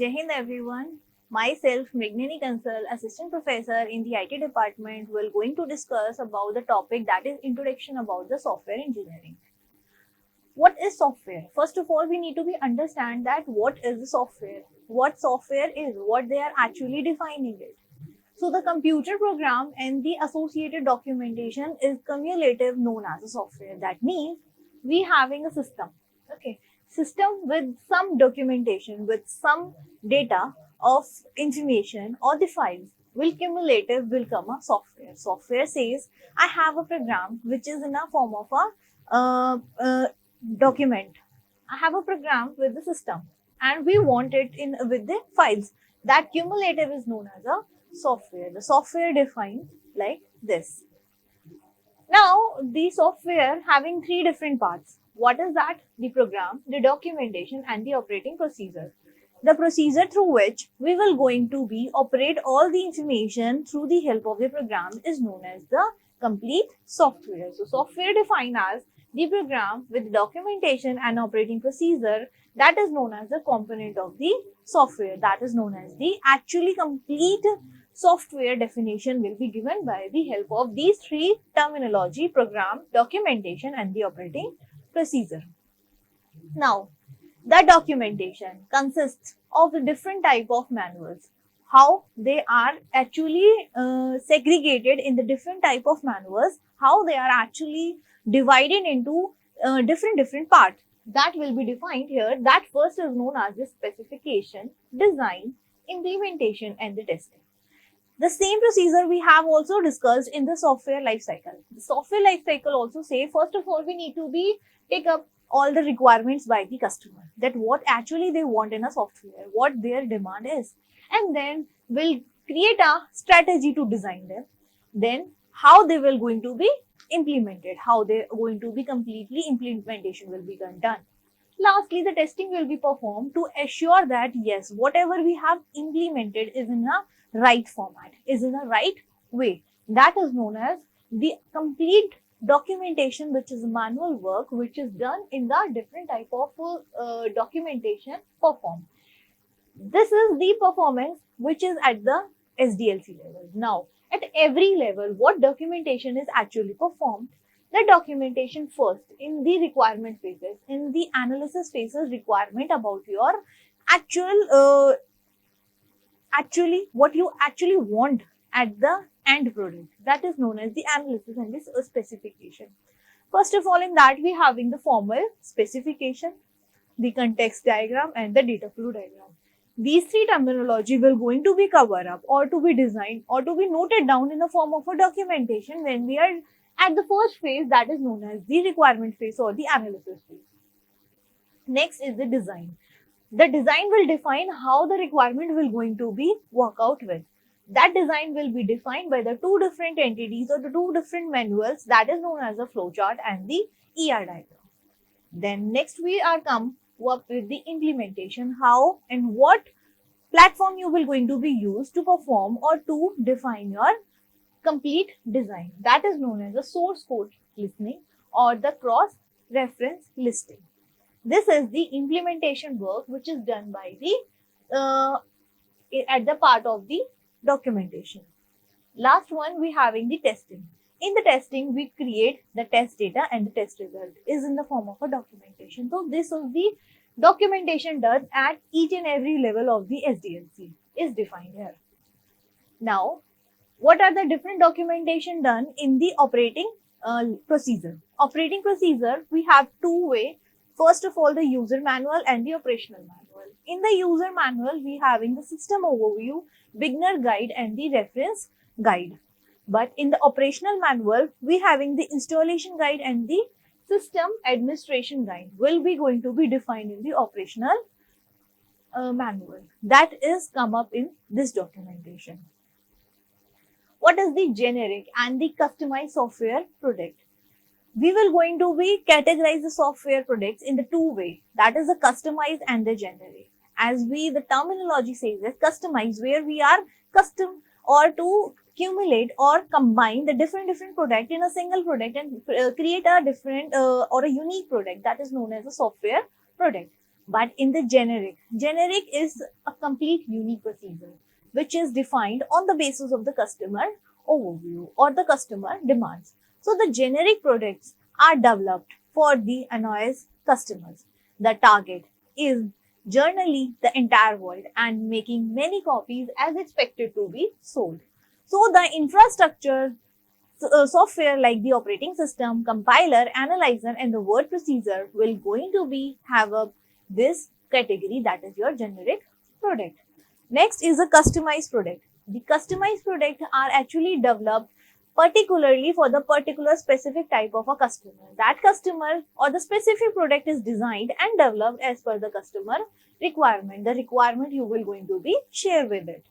Jai Hind everyone. Myself, Mrignainy Kansal, Assistant Professor in the IT department, will going to discuss about the topic that is introduction about the software engineering. What is software? First of all, we need to be understand that what is the software, what software is, what they are actually defining it. So the computer program and the associated documentation is cumulative known as a software. That means we having a system. Okay. System with some documentation, with some data of information or the files will cumulative will come a software. Software says I have a program which is in a form of a document. I have a program with the system and we want it in with the files. That cumulative is known as a software. The software defined like this. Now, the software having three different parts. What is that? The program, the documentation, and the operating procedure. The procedure through which we will going to be operate all the information through the help of the program is known as the complete software. So, software defined as the program with documentation and operating procedure that is known as the component of the software. That is known as the actually complete software definition will be given by the help of these three terminology: program, documentation, and the operating procedure. Now, the documentation consists of the different type of manuals. How they are actually segregated in the different type of manuals, how they are actually divided into different parts that will be defined here. That first is known as the specification, design, implementation, and the testing. The same procedure we have also discussed in the software lifecycle. The software lifecycle also say, first of all, we need to be take up all the requirements by the customer, that what actually they want in a software, what their demand is, and then we'll create a strategy to design them. Then how they will going to be implemented, how they going to be completely implementation will be done. Lastly, the testing will be performed to assure that yes, whatever we have implemented is in a right format, is in a right way. That is known as the complete documentation, which is manual work, which is done in the different type of documentation performed. This is the performance which is at the SDLC level. Now, at every level, what documentation is actually performed? The documentation first in the requirement phases, in the analysis phases, requirement about your actually what you actually want at the end product. That is known as the analysis and this specification. First of all, in that we having the formal specification, the context diagram, and the data flow diagram. These three terminology will going to be covered up or to be designed or to be noted down in the form of a documentation when we are at the first phase, that is known as the requirement phase or the analysis phase. Next is the design. The design will define how the requirement will going to be work out with. That design will be defined by the two different entities or the two different manuals, that is known as the flowchart and the ER diagram. Then next we are come up with the implementation, how and what platform you will going to be used to perform or to define your complete design. That is known as the source code listening or the cross reference listing. This is the implementation work which is done by the at the part of the documentation. Last one, we having the testing. In the testing, we create the test data and the test result is in the form of a documentation. So this is the documentation done at each and every level of the SDLC is defined here. Now, what are the different documentation done in the operating procedure? Operating procedure, we have two way. First of all, the user manual and the operational manual. In the user manual, we having the system overview, beginner guide, and the reference guide. But in the operational manual, we having the installation guide and the system administration guide will be going to be defined in the operational manual. That is come up in this documentation. What is the generic and the customized software product? We will going to be categorize the software products in the two way, that is the customized and the generic. As the terminology says is customized, where we are custom or to accumulate or combine the different product in a single product and create a different or a unique product, that is known as a software product. But in the generic is a complete unique procedure which is defined on the basis of the customer overview or the customer demands. So the generic products are developed for the annoys customers. The target is generally the entire world and making many copies as expected to be sold. So the infrastructure software like the operating system, compiler, analyzer, and the word procedure will going to be have a this category, that is your generic product. Next is a customized product. The customized product are actually developed particularly for the particular specific type of a customer. That customer or the specific product is designed and developed as per the customer requirement. The requirement you will going to be share with it.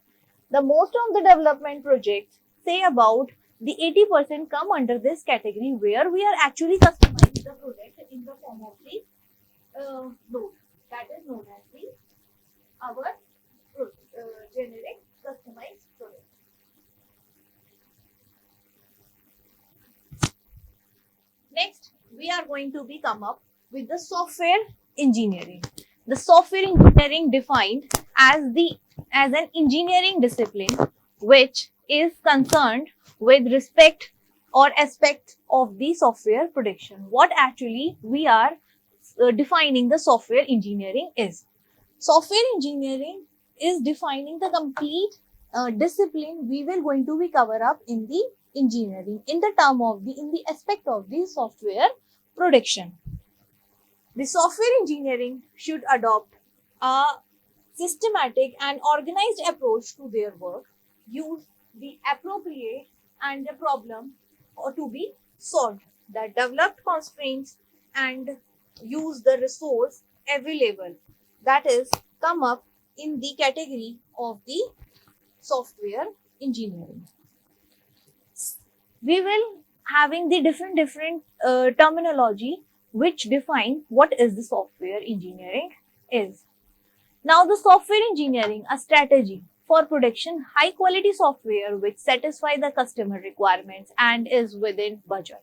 The most of the development projects say about the 80% come under this category where we are actually customizing the product in the form of the node. That is known as the our generic customized product. Next, we are going to be come up with the software engineering. The software engineering defined as an engineering discipline which is concerned with respect or aspect of the software production. What actually we are defining the software engineering is. Software engineering is defining the complete discipline we will going to be cover up in the engineering in the term of the in the aspect of the software production. The software engineering should adopt a systematic and organized approach to their work, use the appropriate and the problem to be solved, the developed constraints, and use the resource available. That is come up in the category of the software engineering. We will having the different terminology which define what is the software engineering is. Now the software engineering, a strategy for production high quality software which satisfy the customer requirements and is within budget.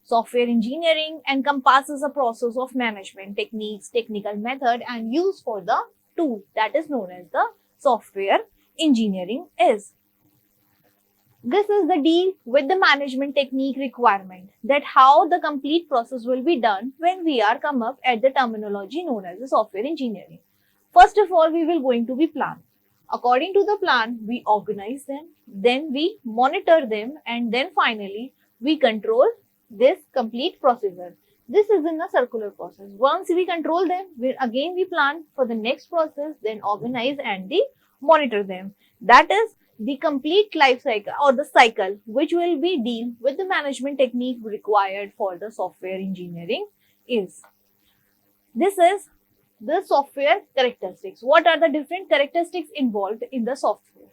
Software engineering encompasses a process of management techniques, technical method and use for the tool that is known as the software engineering is. This is the deal with the management technique requirement, that how the complete process will be done when we are come up at the terminology known as the software engineering. First of all, we will going to be plan. According to the plan, we organize them, then we monitor them, and then finally we control this complete procedure. This is in a circular process. Once we control them, we plan for the next process, then organize and monitor them. That is the complete life cycle or the cycle which will be deal with the management technique required for the software engineering is. This is the software characteristics. What are the different characteristics involved in the software?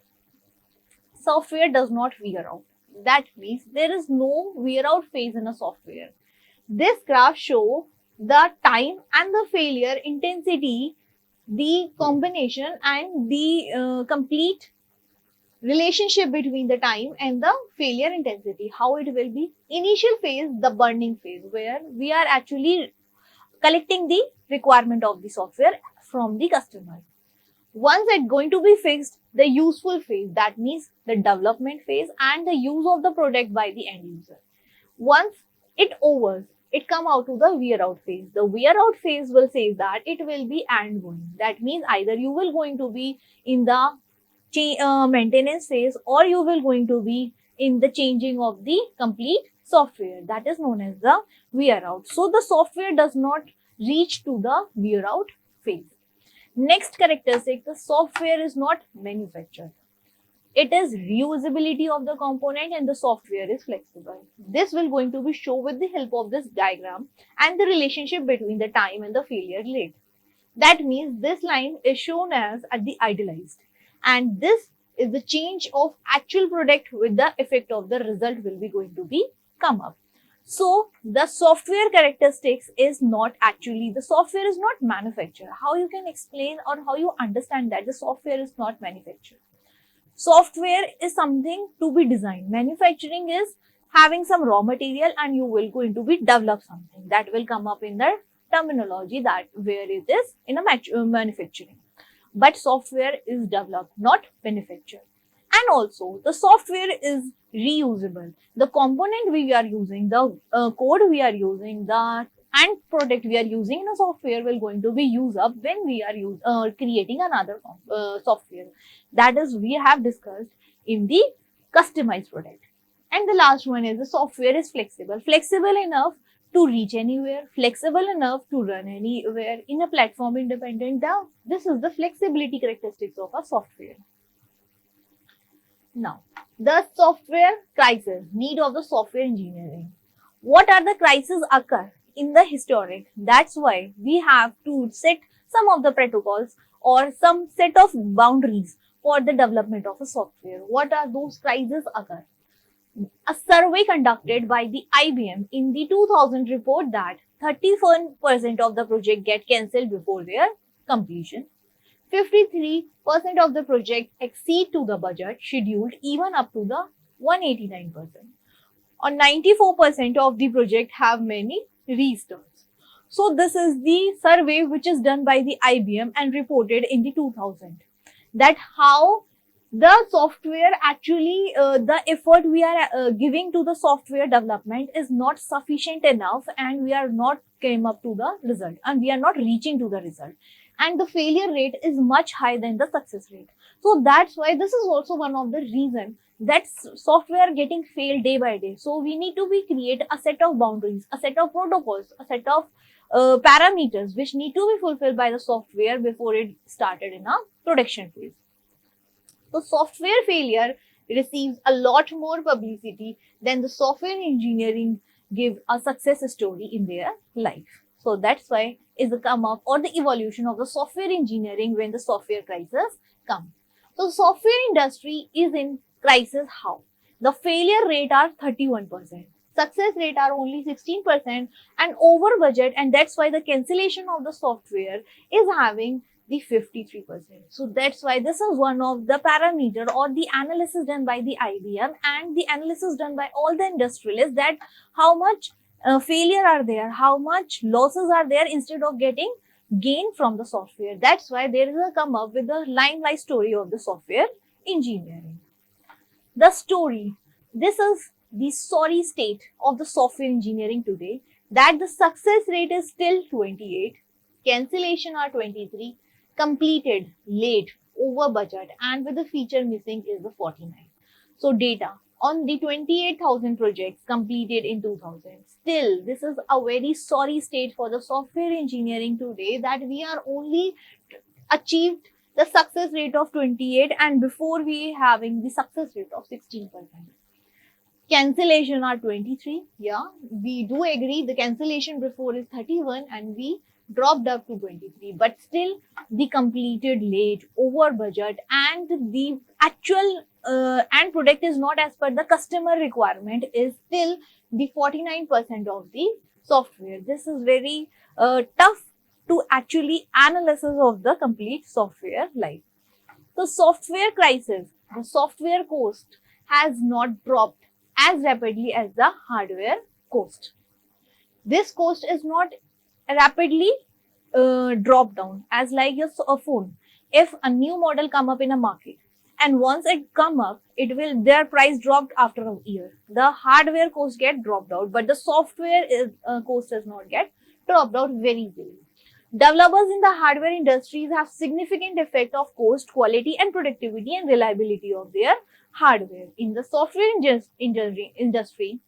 Software does not wear out. That means there is no wear out phase in a software. This graph shows the time and the failure intensity, the combination and the complete relationship between the time and the failure intensity. How it will be. Initial phase, the burning phase, where we are actually collecting the requirement of the software from the customer. Once it's going to be fixed, the useful phase, that means the development phase and the use of the product by the end user. Once it overs, it come out to the wear out phase. The wear out phase will say that it will be ongoing. That means either you will going to be in the maintenance phase or you will going to be in the changing of the complete software. That is known as the wear out. So the software does not reach to the wear out phase. Next characteristic, the software is not manufactured. It is reusability of the component and the software is flexible. This will going to be shown with the help of this diagram and the relationship between the time and the failure rate. That means this line is shown as at the idealized, and this is the change of actual product with the effect of the result will be going to be come up. So the software characteristics is not actually, the software is not manufactured. How you can explain or how you understand that the software is not manufactured? Software is something to be designed. Manufacturing is having some raw material and you will going to be develop something that will come up in the terminology that where it is in a manufacturing. But software is developed, not manufactured. And also, the software is reusable. The component we are using, the code we are using, the and product we are using in a software will going to be used up when we are creating another software. That is, we have discussed in the customized product. And the last one is the software is flexible. Flexible enough to reach anywhere, flexible enough to run anywhere in a platform independent. This is the flexibility characteristics of a software. Now, the software crisis, need of the software engineering. What are the crises occur in the historic? That's why we have to set some of the protocols or some set of boundaries for the development of a software. What are those crises occur? A survey conducted by the IBM in the 2000 report that 31% of the project get cancelled before their completion. 53% of the project exceed to the budget scheduled even up to the 189%. Or 94% of the project have many restarts. So this is the survey which is done by the IBM and reported in the 2000. That how the software actually, the effort we are giving to the software development is not sufficient enough, and we are not came up to the result, and we are not reaching to the result. And the failure rate is much higher than the success rate. So that's why this is also one of the reasons that software getting failed day by day. So we need to create a set of boundaries, a set of protocols, a set of parameters which need to be fulfilled by the software before it started in a production phase. So software failure receives a lot more publicity than the software engineering give a success story in their life. So that's why is the come up or the evolution of the software engineering when the software crisis come. So software industry is in crisis how? The failure rate are 31%. Success rate are only 16% and over budget, and that's why the cancellation of the software is having the 53%. So that's why this is one of the parameter or the analysis done by the IBM and the analysis done by all the industrialists that how much failure are there, how much losses are there instead of getting gain from the software. That's why there is a come up with the limelight story of the software engineering. The story, this is the sorry state of the software engineering today, that the success rate is still 28, cancellation are 23, completed late, over budget, and with the feature missing is the 49. So data on the 28,000 projects completed in 2000. Still, this is a very sorry state for the software engineering today, that we are only achieved the success rate of 28 and before we having the success rate of 16%. Cancellation are 23. Yeah, we do agree the cancellation before is 31 and we dropped up to 23, but still the completed late, over budget, and the actual and product is not as per the customer requirement is still the 49% of the software. This is very tough to actually analysis of the complete software life. The software crisis, the software cost has not dropped as rapidly as the hardware cost. This cost is not rapidly drop down as like a phone. If a new model come up in a market and once it come up, it will their price dropped after a year. The hardware cost get dropped out, but the software cost does not get dropped out very easily. Developers in the hardware industries have significant effect of cost, quality, and productivity and reliability of their hardware. In the software industry,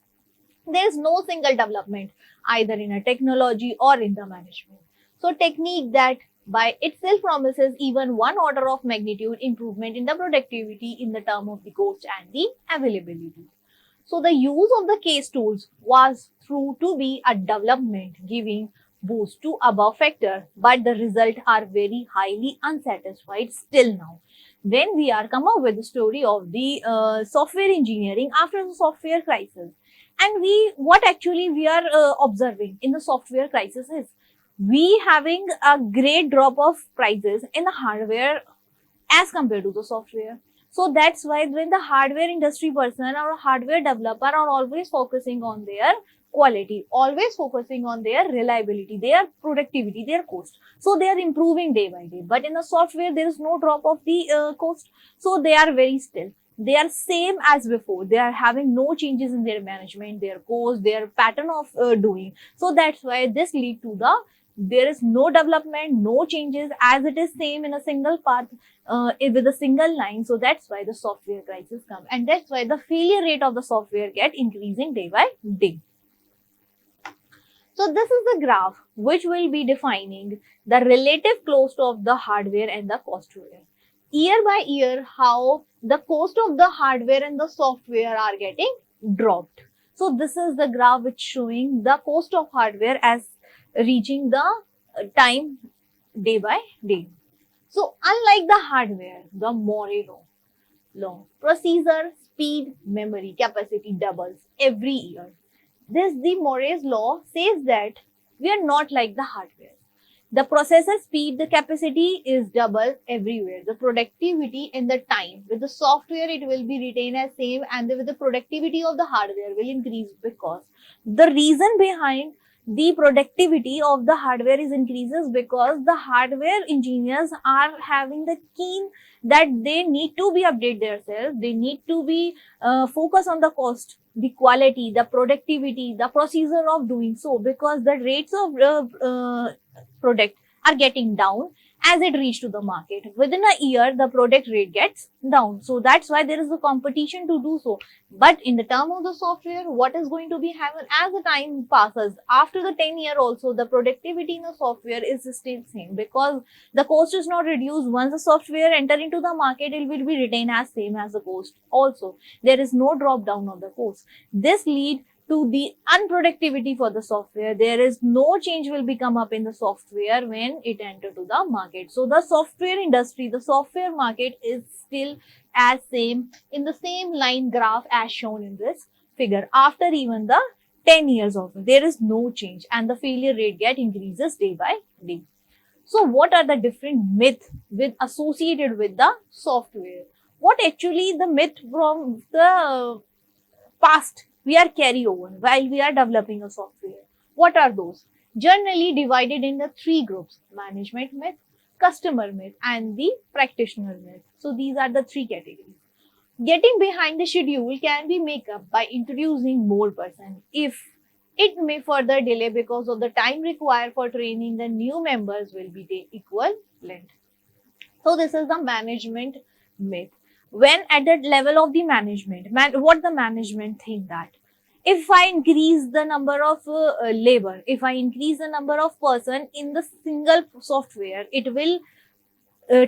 there is no single development either in a technology or in the management. So technique that by itself promises even one order of magnitude improvement in the productivity in the term of the cost and the availability. So the use of the case tools was through to be a development giving boost to above factor, but the result are very highly unsatisfied still now. When we are come up with the story of the software engineering after the software crisis, and what actually we are observing in the software crisis is we having a great drop of prices in the hardware as compared to the software. So that's why when the hardware industry person or hardware developer are always focusing on their quality, always focusing on their reliability, their productivity, their cost. So they are improving day by day. But in the software, there is no drop of the cost. So they are very still. They are same as before. They are having no changes in their management, their cost, their pattern of doing. So that's why this lead to the there is no development, no changes, as it is same in a single path with a single line. So that's why the software crisis come, and that's why the failure rate of the software get increasing day by day. So this is the graph which will be defining the relative cost of the hardware and the software. Year by year, how the cost of the hardware and the software are getting dropped. So this is the graph which showing the cost of hardware as reaching the time day by day. So unlike the hardware, the Moore law, processor speed, memory capacity doubles every year. The Moore's law says that we are not like the hardware. The processor speed, the capacity is double everywhere. The productivity and the time with the software, it will be retained as same, and with the productivity of the hardware will increase, because the reason behind the productivity of the hardware is increases because the hardware engineers are having the keen that they need to be update themselves. They need to be focus on the cost, the quality, the productivity, the procedure of doing so, because the rates of product are getting down as it reach to the market. Within a year, the product rate gets down. So that's why there is a competition to do so. But in the term of the software, what is going to be happen as the time passes, after the 10 year also, the productivity in the software is still same, because the cost is not reduced. Once the software enter into the market, it will be retained as same as the cost. Also, there is no drop down of the cost. This lead to the unproductivity for the software. There is no change will be come up in the software when it enter to the market. So the software industry, the software market is still as same in the same line graph as shown in this figure. After even the 10 years of it, there is no change, and the failure rate get increases day by day. So what are the different myths with associated with the software? What actually the myth from the past we are carry over while we are developing a software? What are those? Generally divided in the three groups: management myth, customer myth, and the practitioner myth. So these are the three categories. Getting behind the schedule can be made up by introducing more person. If it may further delay because of the time required for training, the new members will be equivalent. So this is the management myth. When at the level of the management, what the management think that if I increase the number of labor, if I increase the number of person in the single software, it will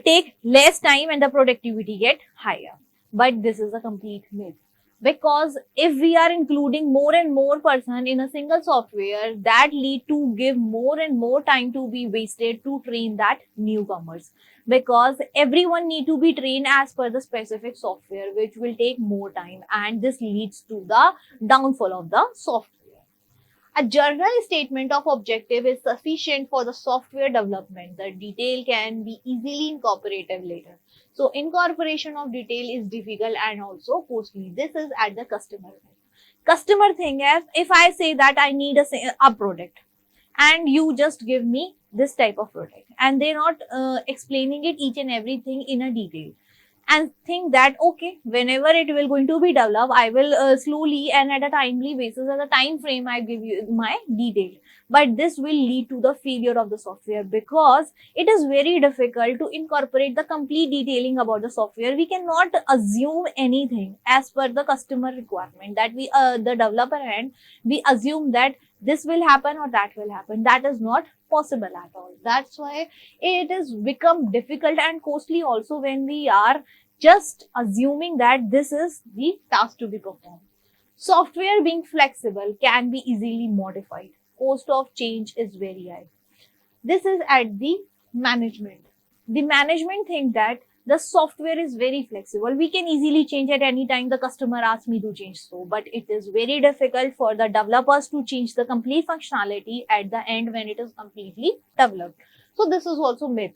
take less time and the productivity get higher. But this is a complete myth, because if we are including more and more person in a single software, that lead to give more and more time to be wasted to train that newcomers, because everyone need to be trained as per the specific software, which will take more time, and this leads to the downfall of the software. A general statement of objective is sufficient for the software development. The detail can be easily incorporated later. So incorporation of detail is difficult and also costly. This is at the customer thing. Customer thing is, if I say that I need a product, and you just give me this type of product, and they're not explaining it each and everything in a detail, and think that okay, whenever it will going to be developed, I will slowly and at a timely basis, at a time frame, I give you my detail. But this will lead to the failure of the software, because it is very difficult to incorporate the complete detailing about the software. We cannot assume anything as per the customer requirement, that we the developer end, we assume that this will happen or that will happen. That is not possible at all. That's why it is become difficult and costly also, when we are just assuming that this is the task to be performed. Software being flexible can be easily modified. Cost of change is very high. This is at the management. The management think that the software is very flexible. We can easily change at any time the customer asks me to change so, but it is very difficult for the developers to change the complete functionality at the end when it is completely developed. So this is also myth.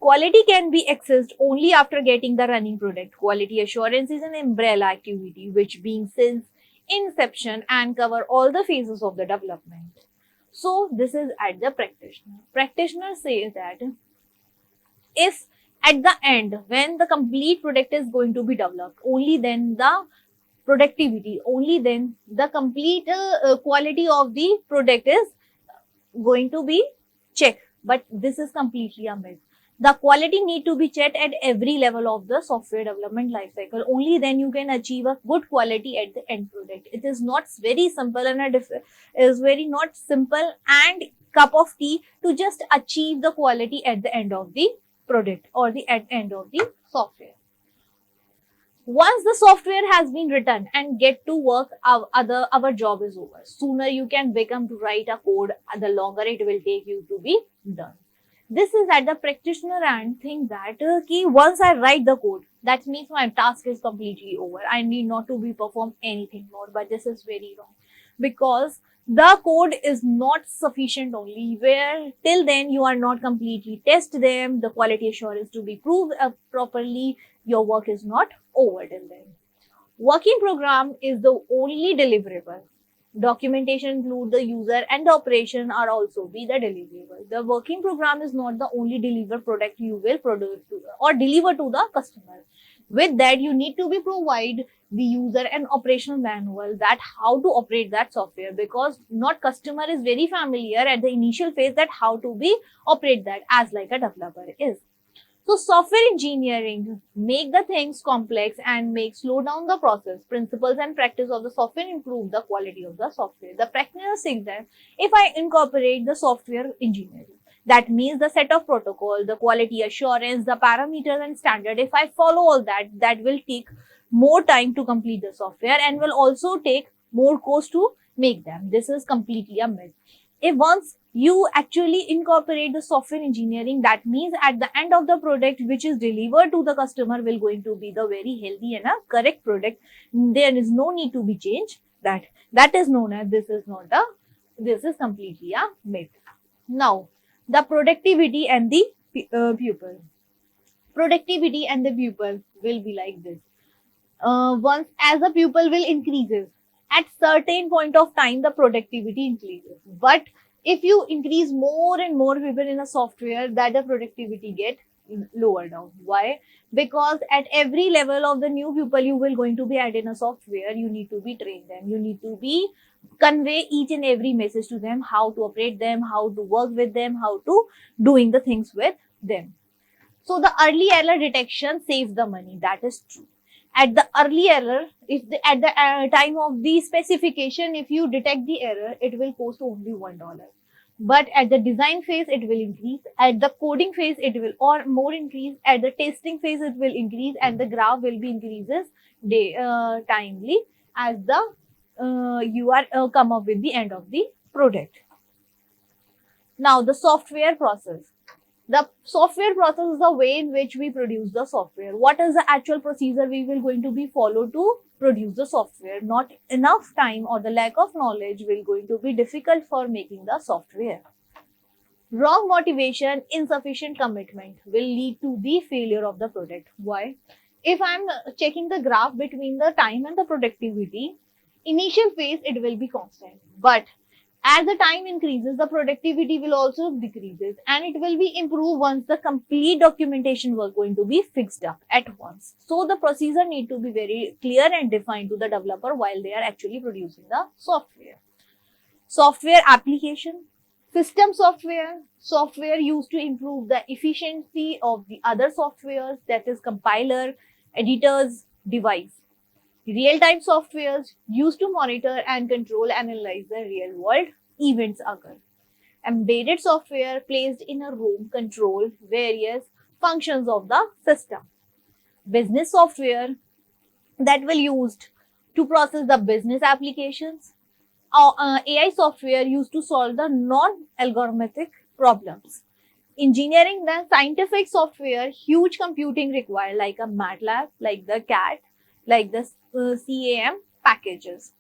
Quality can be accessed only after getting the running product. Quality assurance is an umbrella activity which being since inception and cover all the phases of the development. So this is at the practitioner. Practitioner says that if at the end when the complete product is going to be developed, only then the productivity, only then the complete quality of the product is going to be checked. But this is completely a myth. The quality need to be checked at every level of the software development lifecycle. Only then you can achieve a good quality at the end product. It is not very simple and is very not simple and cup of tea to just achieve the quality at the end of the product or the at end of the software. Once the software has been written and get to work, our job is over. Sooner you can become to write a code, the longer it will take you to be done. This is at the practitioner and think that once I write the code, that means my task is completely over. I need not to be perform anything more. But this is very wrong, because the code is not sufficient only, where till then you are not completely test them, the quality assurance to be proved properly, your work is not over till then. Working program is the only deliverable. Documentation include the user and the operation are also be the deliverable. The working program is not the only deliver product you will produce or deliver to the customer. With that, you need to be provide the user an operational manual that how to operate that software, because not customer is very familiar at the initial phase that how to be operate that as like a developer is. So software engineering make the things complex and make slow down the process. Principles and practice of the software improve the quality of the software. The practitioner says that if I incorporate the software engineering, that means the set of protocol, the quality assurance, the parameters and standard, if I follow all that, that will take more time to complete the software and will also take more cost to make them. This is completely a myth. If once you actually incorporate the software engineering, that means at the end of the product which is delivered to the customer will going to be the very healthy and a correct product. There is no need to be changed. That is known as this is completely a myth. Now, the productivity and the pupil. Productivity and the pupil will be like this. Once as the pupil will increases, at certain point of time the productivity increases. But if you increase more and more people in a software, that the productivity get lower down. Why? Because at every level of the new people you will going to be add in a software, you need to be train them, you need to be convey each and every message to them, how to operate them, how to work with them, how to doing the things with them. So the early error detection saves the money. That is true. At the early error, at the time of the specification, if you detect the error, it will cost only $1. But at the design phase, it will increase. At the coding phase, it will or more increase. At the testing phase, it will increase, and the graph will be increases timely as the you are come up with the end of the product. Now the software process. The software process is the way in which we produce the software. What is the actual procedure we will going to be followed to produce the software? Not enough time or the lack of knowledge will going to be difficult for making the software. Wrong motivation, insufficient commitment will lead to the failure of the product. Why? If I'm checking the graph between the time and the productivity, initial phase it will be constant. But as the time increases, the productivity will also decreases and it will be improved once the complete documentation was going to be fixed up at once. So the procedure need to be very clear and defined to the developer while they are actually producing the software. Software application, system software used to improve the efficiency of the other softwares, that is compiler, editors, device. Real-time softwares used to monitor and control, analyze the real-world events occur. Embedded software placed in a room control various functions of the system. Business software that will used to process the business applications. AI software used to solve the non-algorithmic problems. Engineering, the scientific software, huge computing required like a MATLAB, like the CAT, like the CAM packages.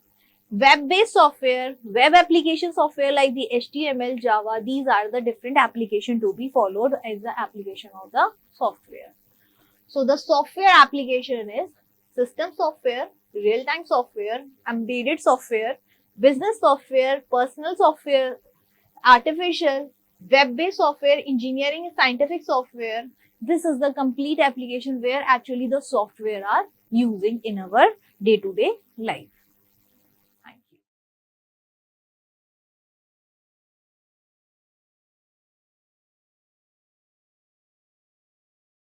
Web-based software, web application software like the HTML, Java, these are the different application to be followed as the application of the software. So the software application is system software, real-time software, embedded software, business software, personal software, artificial, web-based software, engineering and scientific software. This is the complete application where actually the software are using in our day-to-day life.